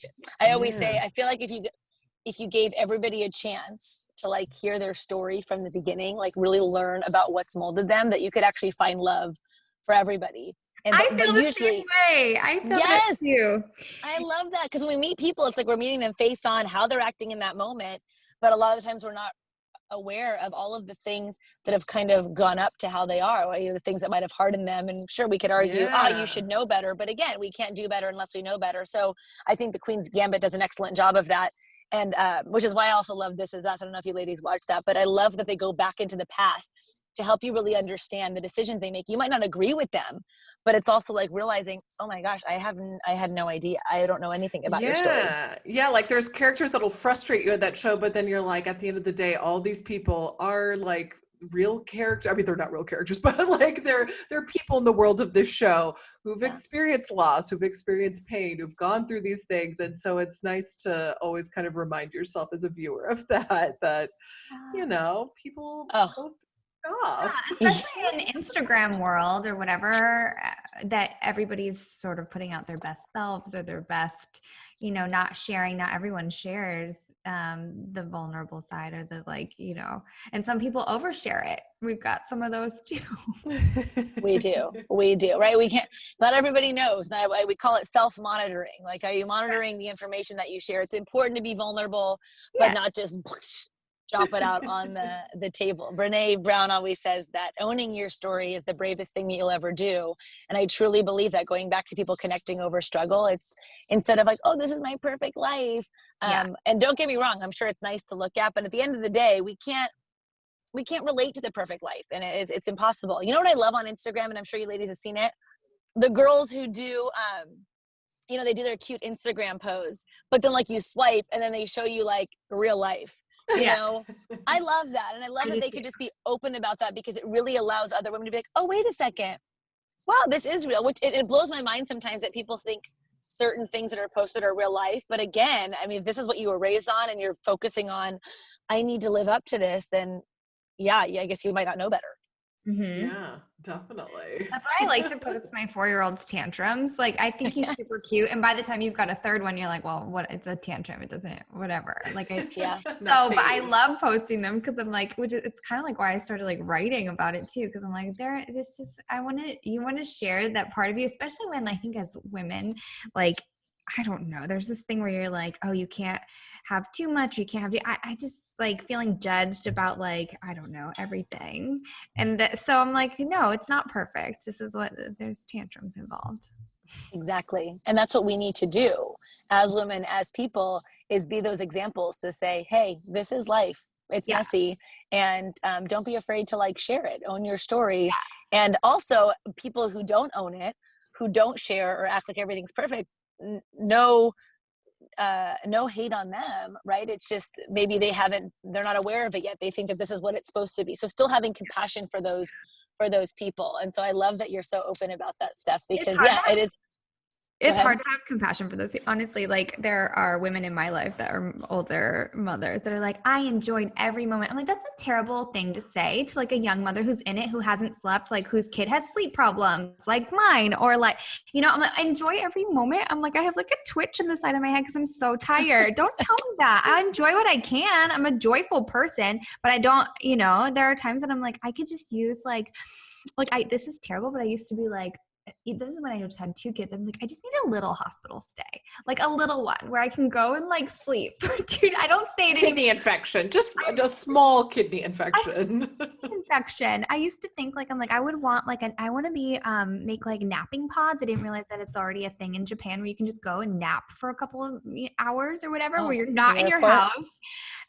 [SPEAKER 3] always say, I feel like if you gave everybody a chance to like hear their story from the beginning, like really learn about what's molded them, that you could actually find love for everybody. And
[SPEAKER 2] I feel the same way. I feel that too.
[SPEAKER 3] I love that, because when we meet people, it's like we're meeting them face on, how they're acting in that moment. But a lot of times we're not aware of all of the things that have kind of gone up to how they are, or, the things that might have hardened them. And sure, we could argue, you should know better. But again, we can't do better unless we know better. So I think the Queen's Gambit does an excellent job of that. And which is why I also love This Is Us. I don't know if you ladies watch that, but I love that they go back into the past to help you really understand the decisions they make. You might not agree with them, but it's also like realizing, oh my gosh, I had no idea. I don't know anything about your story.
[SPEAKER 1] Yeah, like there's characters that'll frustrate you at that show, but then you're like, at the end of the day, all these people are like real characters. I mean, they're not real characters, but like they're people in the world of this show who've experienced loss, who've experienced pain, who've gone through these things. And so it's nice to always kind of remind yourself as a viewer of that people go through stuff.
[SPEAKER 2] Yeah, especially in Instagram world or whatever, that everybody's sort of putting out their best selves or their best, not sharing. Not everyone shares the vulnerable side or the and some people overshare it. We've got some of those too.
[SPEAKER 3] We do, right? We can't, not everybody knows. We call it self-monitoring. Like, are you monitoring the information that you share? It's important to be vulnerable, but not just drop it out on the table. Brene Brown always says that owning your story is the bravest thing that you'll ever do. And I truly believe that, going back to people connecting over struggle, it's instead of like, oh, this is my perfect life. And don't get me wrong, I'm sure it's nice to look at, but at the end of the day, we can't relate to the perfect life, and it's impossible. You know what I love on Instagram, and I'm sure you ladies have seen it? The girls who do, they do their cute Instagram pose, but then like you swipe and then they show you like real life. You know, I love that. And I love that they could just be open about that, because it really allows other women to be like, oh, wait a second. Wow, this is real. Which it blows my mind sometimes that people think certain things that are posted are real life. But again, I mean, if this is what you were raised on and you're focusing on, I need to live up to this, then I guess you might not know better.
[SPEAKER 2] Mm-hmm.
[SPEAKER 1] Yeah, definitely.
[SPEAKER 2] That's why I like to post my 4-year-old's tantrums. Like, I think he's super cute. And by the time you've got a third one, you're like, well, what? It's a tantrum. It doesn't, whatever. Like, but I love posting them, because I'm like, it's kind of like why I started like writing about it too. Cause I'm like, you want to share that part of you, especially when I think as women, like, I don't know. There's this thing where you're like, oh, you can't have too much. You can't have, I just like feeling judged about like, I don't know, everything. And so I'm like, no, it's not perfect. This is what, there's tantrums involved.
[SPEAKER 3] Exactly. And that's what we need to do as women, as people, is be those examples to say, hey, this is life. It's messy. And don't be afraid to like share it, own your story. And also people who don't own it, who don't share or act like everything's perfect, no hate on them, right? It's just maybe they're not aware of it yet. They think that this is what it's supposed to be. So still having compassion for those people. And so I love that you're so open about that stuff, because it is.
[SPEAKER 2] It's hard to have compassion for those. Honestly, like there are women in my life that are older mothers that are like, I enjoyed every moment. I'm like, that's a terrible thing to say to like a young mother who's in it, who hasn't slept, like whose kid has sleep problems like mine, or like, you know, I'm like, I enjoy every moment. I'm like, I have like a twitch in the side of my head because I'm so tired. Don't tell me that. I enjoy what I can. I'm a joyful person, but I don't, you know, there are times that I'm like, I could just use this is terrible, but I used to be like, this is when I just had 2 kids. I'm like, I just need a little hospital stay, like a little one where I can go and like sleep. Dude, I don't say it
[SPEAKER 1] Kidney infection, just a small kidney infection.
[SPEAKER 2] Infection. I used to think like, I'm like, I would want like I want to be make like napping pods. I didn't realize that it's already a thing in Japan where you can just go and nap for a couple of hours or whatever, where you're not in your house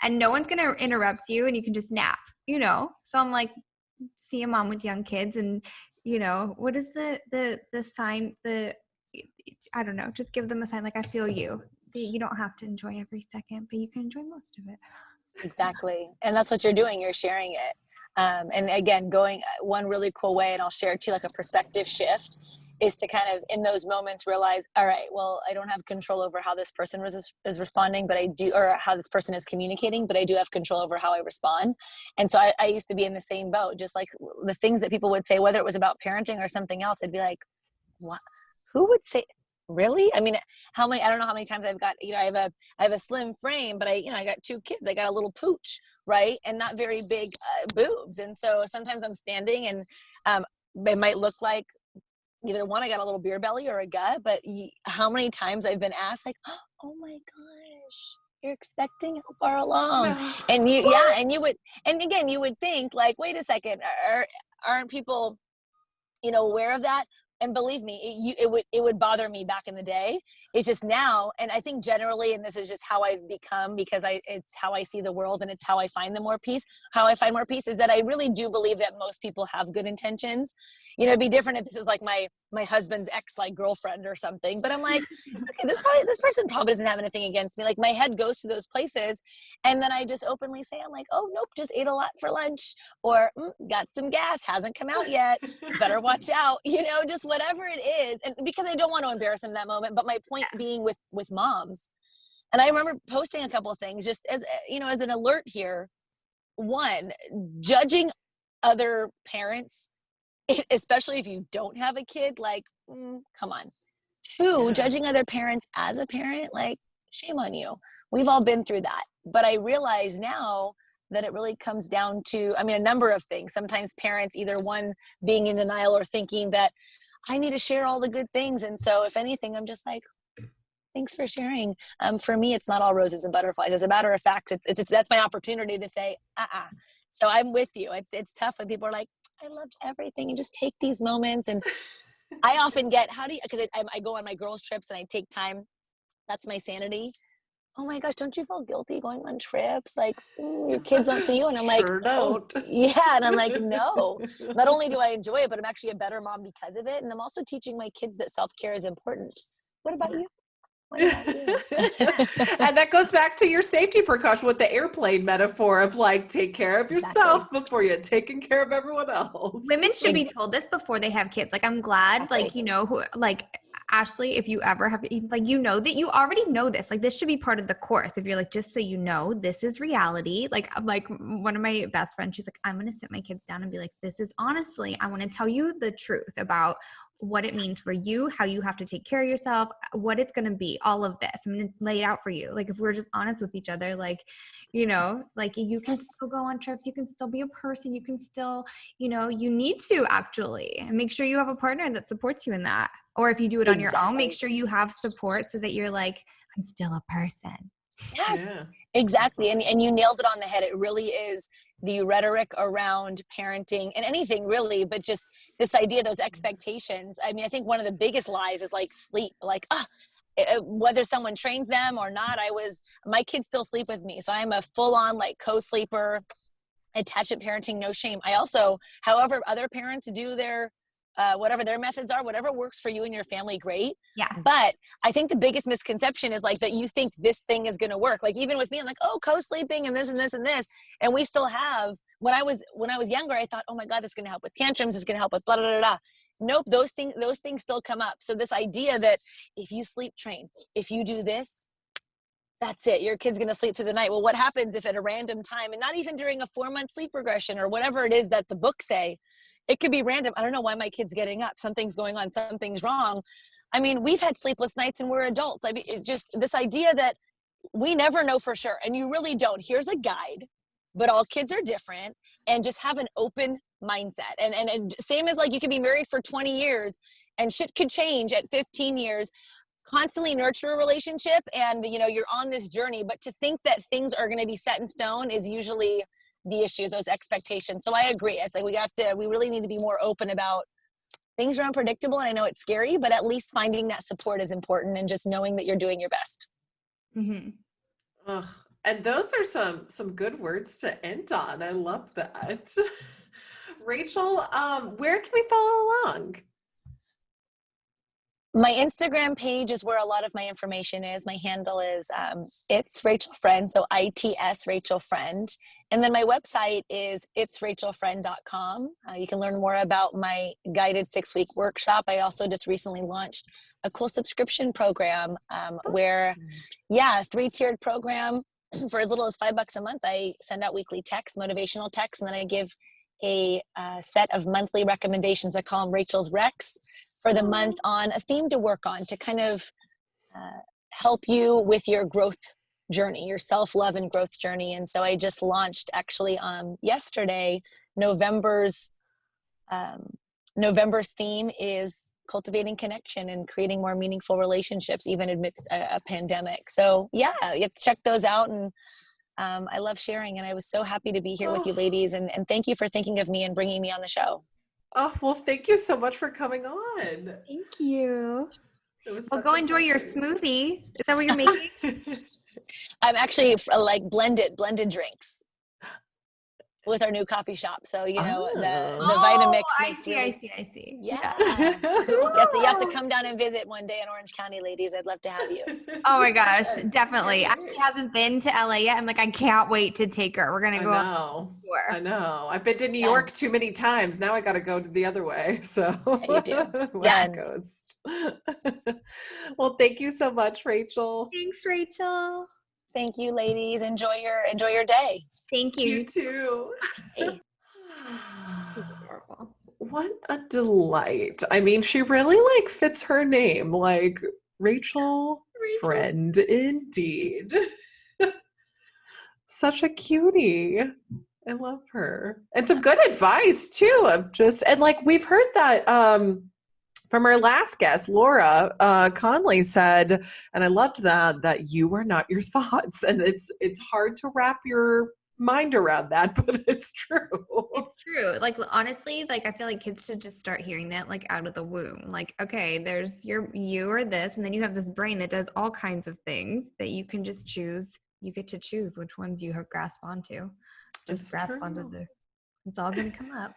[SPEAKER 2] and no one's gonna interrupt you and you can just nap, you know. So I'm like, see a mom with young kids and, you know, what is the sign, I don't know, just give them a sign like, I feel you. You don't have to enjoy every second, but you can enjoy most of it.
[SPEAKER 3] Exactly. And that's what you're doing. You're sharing it. And again, going one really cool way, and I'll share too, like a perspective shift, is to kind of in those moments realize, all right, well, I don't have control over how this person is responding, but I do, or how this person is communicating, but I do have control over how I respond. And so I used to be in the same boat, just like the things that people would say, whether it was about parenting or something else, I'd be like, what? Who would say, really? I mean, I don't know how many times I've got, you know, I have a slim frame, but I got 2 kids. I got a little pooch, right? And not very big boobs. And so sometimes I'm standing and it might look like either one, I got a little beer belly or a gut, but how many times I've been asked like, oh my gosh, you're expecting, how far along? No. And you would think like, wait a second, aren't people, aware of that? And believe me, it would bother me back in the day. It's just now, and I think generally, and this is just how I've become, because it's how I see the world, and it's how I find more peace. How I find more peace is that I really do believe that most people have good intentions. It'd be different if this is like my husband's ex, like girlfriend or something. But I'm like, okay, this person probably doesn't have anything against me. Like my head goes to those places, and then I just openly say, I'm like, oh nope, just ate a lot for lunch, or got some gas, hasn't come out yet, better watch out. Just whatever it is, and because I don't want to embarrass him in that moment. But my point being with moms, and I remember posting a couple of things just as as an alert here. One, judging other parents, especially if you don't have a kid, like come on. Two, judging other parents as a parent, like shame on you. We've all been through that. But I realize now that it really comes down to, a number of things. Sometimes parents, either one, being in denial or thinking that I need to share all the good things. And so if anything, I'm just like, thanks for sharing. For me, it's not all roses and butterflies. As a matter of fact, that's my opportunity to say, So I'm with you. It's tough when people are like, I loved everything, and just take these moments. And I often get, because I go on my girls' trips and I take time. That's my sanity. Oh my gosh, don't you feel guilty going on trips? Like your kids don't see you. And I'm like,
[SPEAKER 1] sure don't.
[SPEAKER 3] Oh, yeah. And I'm like, no, not only do I enjoy it, but I'm actually a better mom because of it. And I'm also teaching my kids that self-care is important. What about you?
[SPEAKER 1] And that goes back to your safety precaution with the airplane metaphor of like, take care of yourself before you're taking care of everyone else.
[SPEAKER 2] Women should be told this before they have kids. Like, I'm glad, Ashley, if you ever have, that you already know this. Like, this should be part of the course. If you're like, just so you know, this is reality. Like one of my best friends, she's like, I'm going to sit my kids down and be like, this is honestly, I want to tell you the truth about what it means for you, how you have to take care of yourself, what it's going to be, all of this. I'm going to lay it out for you. Like if we're just honest with each other, like, you know, like you can still go on trips, you can still be a person, you can still, you know, you need to actually, and make sure you have a partner that supports you in that. Or if you do it on your own, make sure you have support so that you're like, I'm still a person.
[SPEAKER 3] Yes,
[SPEAKER 1] Yeah.
[SPEAKER 3] exactly. And you nailed it on the head. It really is the rhetoric around parenting and anything really, but just this idea, those expectations. I mean, I think one of the biggest lies is like sleep, like, whether someone trains them or not, my kids still sleep with me. So I'm a full on like co-sleeper, attachment parenting, no shame. I also, however, other parents do their, whatever their methods are, whatever works for you and your family, great.
[SPEAKER 2] Yeah.
[SPEAKER 3] But I think the biggest misconception is like that you think this thing is going to work. Like even with me, I'm like, oh, co-sleeping and this and this and this. And we still have, when I was younger, I thought, oh my God, this is going to help with tantrums. It's going to help with blah, blah, blah, blah. Nope. Those things still come up. So this idea that if you sleep train, if you do this, that's it. Your kid's going to sleep through the night. Well, what happens if at a random time, and not even during a 4-month sleep regression or whatever it is that the books say, it could be random. I don't know why my kid's getting up. Something's going on. Something's wrong. I mean, we've had sleepless nights and we're adults. I mean, it just this idea that we never know for sure. And you really don't. Here's a guide, but all kids are different, and just have an open mindset. And same as like you could be married for 20 years and shit could change at 15 years. Constantly nurture a relationship, and you know you're on this journey, but to think that things are going to be set in stone is usually the issue, those expectations. So I agree. It's like we really need to be more open about things are unpredictable, and I know it's scary, but at least finding that support is important, and just knowing that you're doing your best.
[SPEAKER 2] Mm-hmm.
[SPEAKER 1] Ugh. And those are some good words to end on. I love that. Rachel, where can we follow along?
[SPEAKER 3] My Instagram page is where a lot of my information is. My handle is it's Rachel Friend, so ITS Rachel Friend. And then my website is itsrachelfriend.com. You can learn more about my guided 6-week workshop. I also just recently launched a cool subscription program where, 3-tiered program for as little as $5 a month. I send out weekly texts, motivational texts, and then I give a set of monthly recommendations. I call them Rachel's Recs for the month on a theme to work on to kind of help you with your growth journey, your self-love and growth journey. And so I just launched actually yesterday, November's theme is cultivating connection and creating more meaningful relationships, even amidst a pandemic. So yeah, you have to check those out. And I love sharing, and I was so happy to be here with you ladies. And thank you for thinking of me and bringing me on the show.
[SPEAKER 1] Oh, well, thank you so much for coming on.
[SPEAKER 2] Thank you.
[SPEAKER 1] Well,
[SPEAKER 2] go enjoy your smoothie. Is that what you're making?
[SPEAKER 3] I'm actually like blended drinks with our new coffee shop. So, you know, the Vitamix.
[SPEAKER 2] I see.
[SPEAKER 3] Yeah. You have to come down and visit one day in Orange County, ladies. I'd love to have you.
[SPEAKER 2] Oh my gosh, definitely. Ashley hasn't been to LA yet. I'm like, I can't wait to take her. We're going to go on the tour.
[SPEAKER 1] I know. I've been to New York too many times. Now I got to go to the other way. So
[SPEAKER 3] you do. Done.
[SPEAKER 1] Coast. Well, thank you so much, Rachel.
[SPEAKER 2] Thanks, Rachel.
[SPEAKER 3] Thank you, ladies. Enjoy your day.
[SPEAKER 2] Thank you.
[SPEAKER 1] You too.
[SPEAKER 3] Hey.
[SPEAKER 1] What a delight. I mean, she really like fits her name, like Rachel. Friend indeed. Such a cutie. I love her. And some good advice too of just, and like we've heard that from our last guest, Laura Conley said, and I loved that you are not your thoughts. And it's hard to wrap your mind around that, but it's true.
[SPEAKER 2] It's true. Like honestly, like I feel like kids should just start hearing that like out of the womb. Like, okay, there's you or this, and then you have this brain that does all kinds of things that you can just choose. You get to choose which ones you have grasp onto. Just grasp onto it's all gonna come up.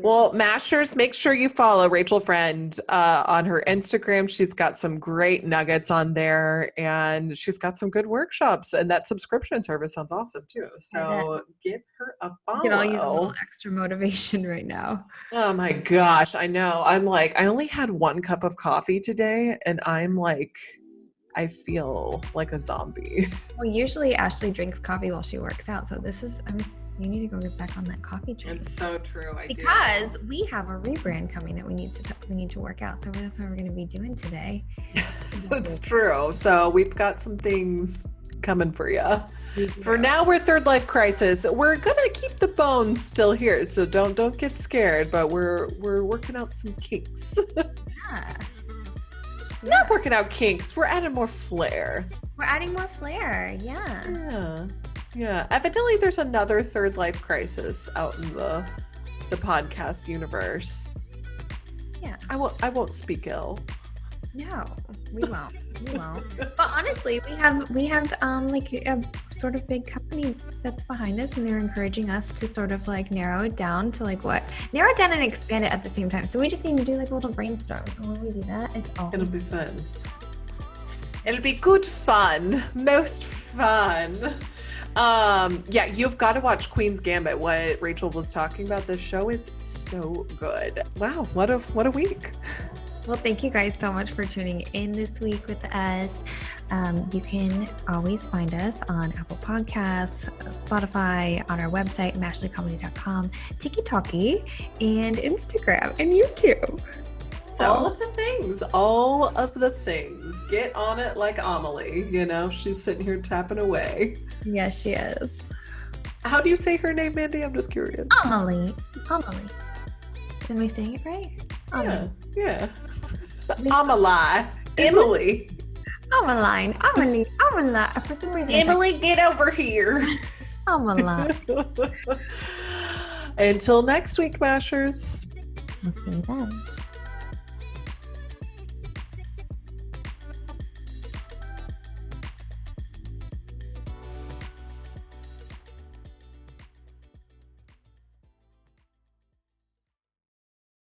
[SPEAKER 1] Well, Mashers, make sure you follow Rachel Friend on her Instagram. She's got some great nuggets on there, and she's got some good workshops, and that subscription service sounds awesome too. So give her a follow.
[SPEAKER 2] You can all use a little extra motivation right now.
[SPEAKER 1] Oh my gosh, I know. I'm like, I only had 1 cup of coffee today, and I'm like, I feel like a zombie.
[SPEAKER 2] Well, usually Ashley drinks coffee while she works out, so I'm You need to go get back on that coffee train.
[SPEAKER 1] It's so true. I do.
[SPEAKER 2] Because we have a rebrand coming that we need to work out. So that's what we're going to be doing today.
[SPEAKER 1] It's true. So we've got some things coming for you. For now, we're Third Life Crisis. We're gonna keep the bones still here, so don't get scared. But we're working out some kinks.
[SPEAKER 2] Yeah.
[SPEAKER 1] Not working out kinks. We're adding more flair.
[SPEAKER 2] We're adding more flair. Yeah.
[SPEAKER 1] Yeah. Evidently, there's another Third Life Crisis out in the podcast universe.
[SPEAKER 2] Yeah.
[SPEAKER 1] I won't speak ill.
[SPEAKER 2] No, we won't. We won't. But honestly, we have like a sort of big company that's behind us, and they're encouraging us to sort of like narrow it down and expand it at the same time. So we just need to do like a little brainstorm. And when we do that,
[SPEAKER 1] It'll be fun. It'll be good fun. Most fun. Yeah, you've got to watch Queen's Gambit. What Rachel was talking about, this show is so good. Wow, what a week.
[SPEAKER 2] Well, thank you guys so much for tuning in this week with us. You can always find us on Apple Podcasts, Spotify, on our website, mashleycomedy.com, TikTok, and Instagram, and YouTube. So,
[SPEAKER 1] all of the things. Get on it like Amelie. You know, she's sitting here tapping away.
[SPEAKER 2] Yes, she is.
[SPEAKER 1] How do you say her name, Mandy? I'm just curious.
[SPEAKER 2] Amelie. Am I saying it right?
[SPEAKER 1] Yeah. Amelie. Emily.
[SPEAKER 2] Amelie. For some reason,
[SPEAKER 1] Emily, get over here.
[SPEAKER 2] Amelie.
[SPEAKER 1] Until next week, Mashers.
[SPEAKER 2] We'll see you then.